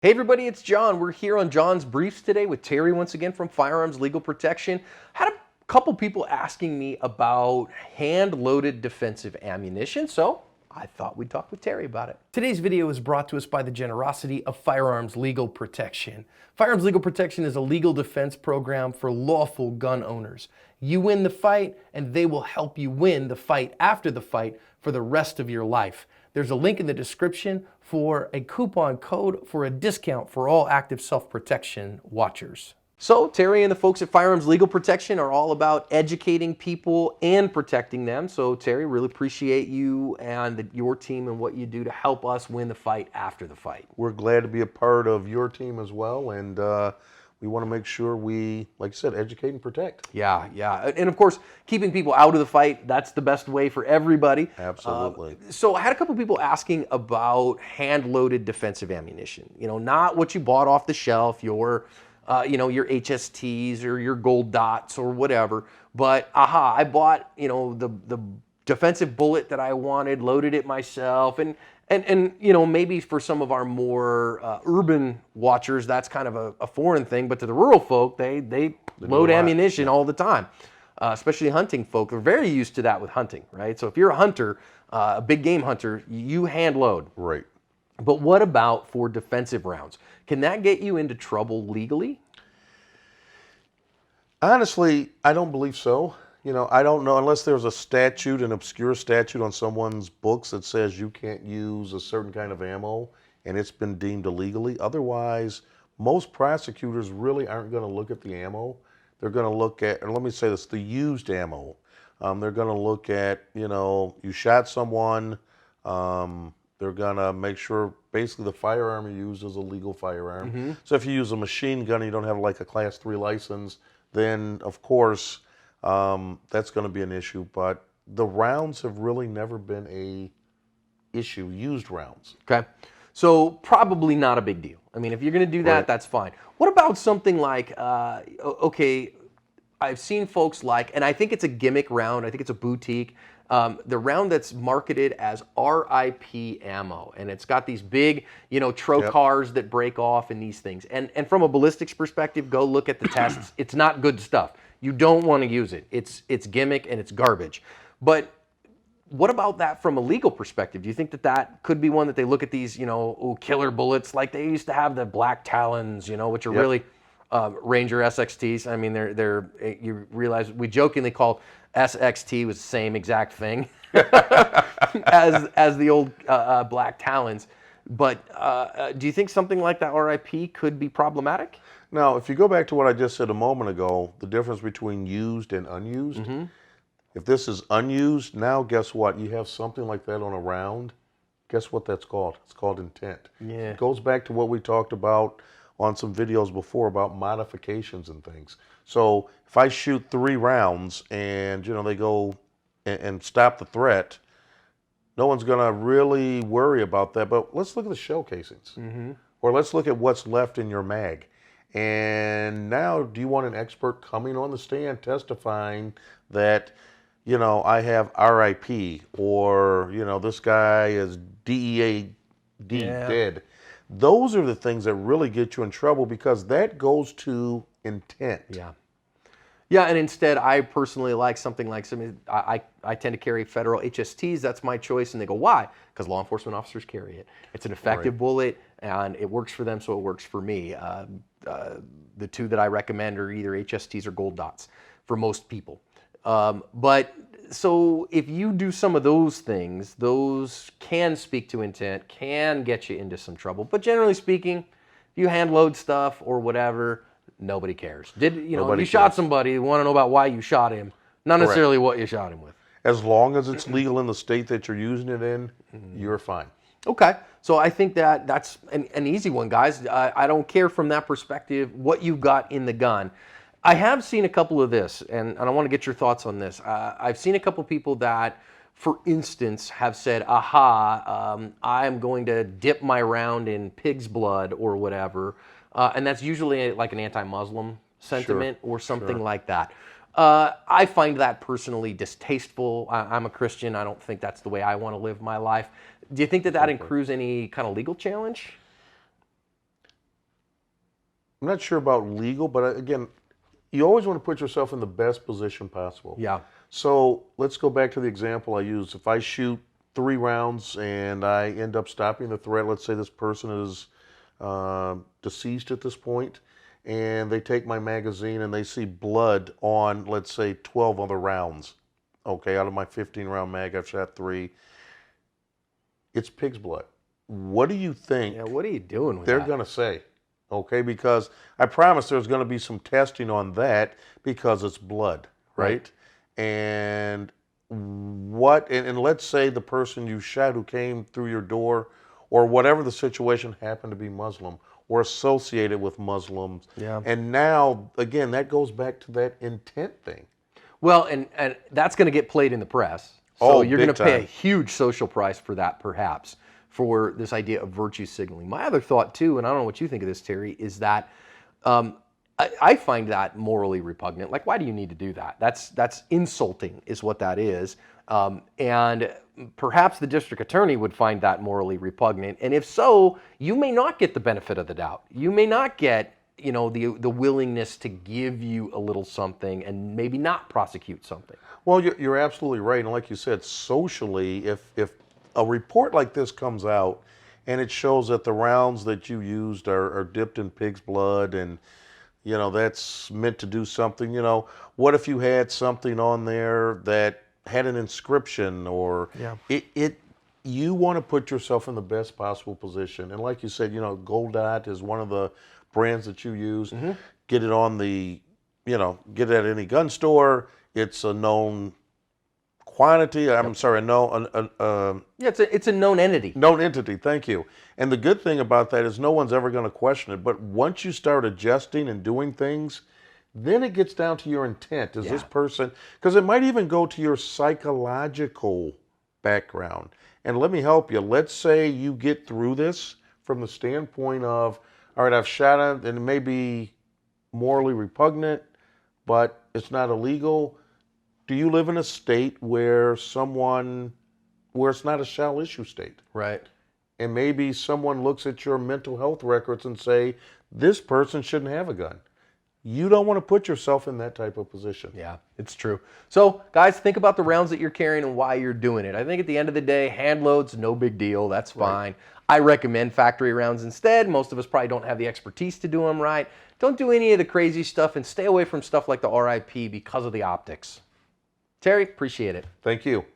Hey everybody, it's John. We're here on John's Briefs today with Terry once again from Firearms Legal Protection. Had a couple people asking me about hand-loaded defensive ammunition, so I thought we'd talk with Terry about it. Today's video is brought to us by the generosity of Firearms Legal Protection. Firearms Legal Protection is a legal defense program for lawful gun owners. You win the fight, and they will help you win the fight after the fight for the rest of your life. There's a link in the description for a coupon code for a discount for all active self-protection watchers. So Terry and the folks at Firearms Legal Protection are all about educating people and protecting them. So Terry, really appreciate you and your team and what you do to help us win the fight after the fight. We're glad to be a part of your team as well, and we want to make sure we, like you said, educate and protect. Yeah. And of course, keeping people out of the fight, that's the best way for everybody. Absolutely. So I had a couple people asking about hand-loaded defensive ammunition. You know, not what you bought off the shelf, your HSTs or your gold dots or whatever, but I bought, the defensive bullet that I wanted, loaded it myself, and maybe for some of our more urban watchers, that's kind of a foreign thing, but to the rural folk, they load ammunition all the time, especially hunting folk. They're very used to that with hunting, right? So if you're a hunter, a big game hunter, you hand load. Right. But what about for defensive rounds? Can that get you into trouble legally? Honestly, I don't believe so. I don't know, unless there's a statute, an obscure statute on someone's books that says you can't use a certain kind of ammo and it's been deemed illegally. Otherwise, most prosecutors really aren't going to look at the ammo. They're going to look at, and let me say this, the used ammo. They're going to look at, you shot someone. They're going to make sure basically the firearm you used is a legal firearm. Mm-hmm. So if you use a machine gun and you don't have like a Class 3 license, then of course that's going to be an issue. But the rounds have really never been a issue, used rounds. Okay. So probably not a big deal. I mean, if you're going to do that, Right. That's fine. What about something like, okay, I've seen folks like, and I think it's a gimmick round, I think it's a boutique, the round that's marketed as RIP ammo, and it's got these big, trocars that break off and these things. And from a ballistics perspective, go look at the tests. It's not good stuff. You don't want to use it. It's gimmick and it's garbage. But what about that from a legal perspective? Do you think that could be one that they look at these, killer bullets like they used to have the Black Talons, which are really Ranger SXTs. I mean, they're you realize we jokingly call SXT was the same exact thing as the old Black Talons. But do you think something like that RIP could be problematic? Now, if you go back to what I just said a moment ago, the difference between used and unused, if this is unused, now guess what? You have something like that on a round. Guess what that's called? It's called intent. Yeah. It goes back to what we talked about on some videos before about modifications and things. So if I shoot 3 rounds and, they go and stop the threat, no one's going to really worry about that. But let's look at the shell casings. Or let's look at what's left in your mag. And now, do you want an expert coming on the stand testifying that, I have RIP, or, this guy is DEAD, dead? Those are the things that really get you in trouble because that goes to intent. Yeah, and instead, I personally like something like I tend to carry federal HSTs. That's my choice, and they go, why? Because law enforcement officers carry it. It's an effective bullet, and it works for them, so it works for me. The two that I recommend are either HSTs or gold dots for most people. But so if you do some of those things, those can speak to intent, can get you into some trouble. But generally speaking, if you hand load stuff or whatever, nobody cares. You shot somebody, you want to know about why you shot him, not necessarily what you shot him with. As long as it's legal in the state that you're using it in, you're fine. Okay, so I think that's an easy one, guys. I don't care from that perspective what you've got in the gun. I have seen a couple of this, and I want to get your thoughts on this. I've seen a couple people that, for instance, have said, I'm going to dip my round in pig's blood or whatever, and that's usually like an anti-Muslim sentiment or something like that. I find that personally distasteful. I'm a Christian. I don't think that's the way I want to live my life. Do you think that accrues any kind of legal challenge? I'm not sure about legal, but again, you always want to put yourself in the best position possible. Yeah. So let's go back to the example I used. If I shoot 3 rounds and I end up stopping the threat, let's say this person is deceased at this point, and they take my magazine and they see blood on, let's say, 12 other rounds. Okay, out of my 15-round mag, I've shot 3. It's pig's blood. What do you think Yeah, what are you doing with they're that? going to say? Okay, because I promise there's going to be some testing on that because it's blood, right? And and let's say the person you shot who came through your door or whatever the situation happened to be Muslim or associated with Muslims. Yeah. And now, again, that goes back to that intent thing. Well, and that's going to get played in the press. So Oh, you're big going to pay a time. huge social price for that, perhaps, for this idea of virtue signaling. My other thought, too, and I don't know what you think of this, Terry, is that I find that morally repugnant. Like, why do you need to do that? That's insulting, is what that is. And perhaps the district attorney would find that morally repugnant. And if so, you may not get the benefit of the doubt. You may not get, you know, the willingness to give you a little something and maybe not prosecute something. Well, you're absolutely right. And like you said, socially, if a report like this comes out and it shows that the rounds that you used are dipped in pig's blood and, you know, that's meant to do something, you know, what if you had something on there that had an inscription or you want to put yourself in the best possible position. And like you said, you know, Gold Dot is one of the brands that you use. Get it on the, you know, get it at any gun store. It's a known quantity. I'm sorry, Yeah, it's a known entity. known entity. Thank you. And the good thing about that is no one's ever going to question it. But once you start adjusting and doing things, then it gets down to your intent. Is this person, because it might even go to your psychological background. And let me help you. Let's say you get through this from the standpoint of, all right, I've shot it and it may be morally repugnant, but it's not illegal. Do you live in a state where it's not a shall issue state? Right. And maybe someone looks at your mental health records and say, this person shouldn't have a gun. You don't want to put yourself in that type of position. Yeah, it's true. So, guys, think about the rounds that you're carrying and why you're doing it. I think at the end of the day, hand loads, no big deal. That's fine. I recommend factory rounds instead. Most of us probably don't have the expertise to do them right. Don't do any of the crazy stuff and stay away from stuff like the RIP because of the optics. Terry, appreciate it. Thank you.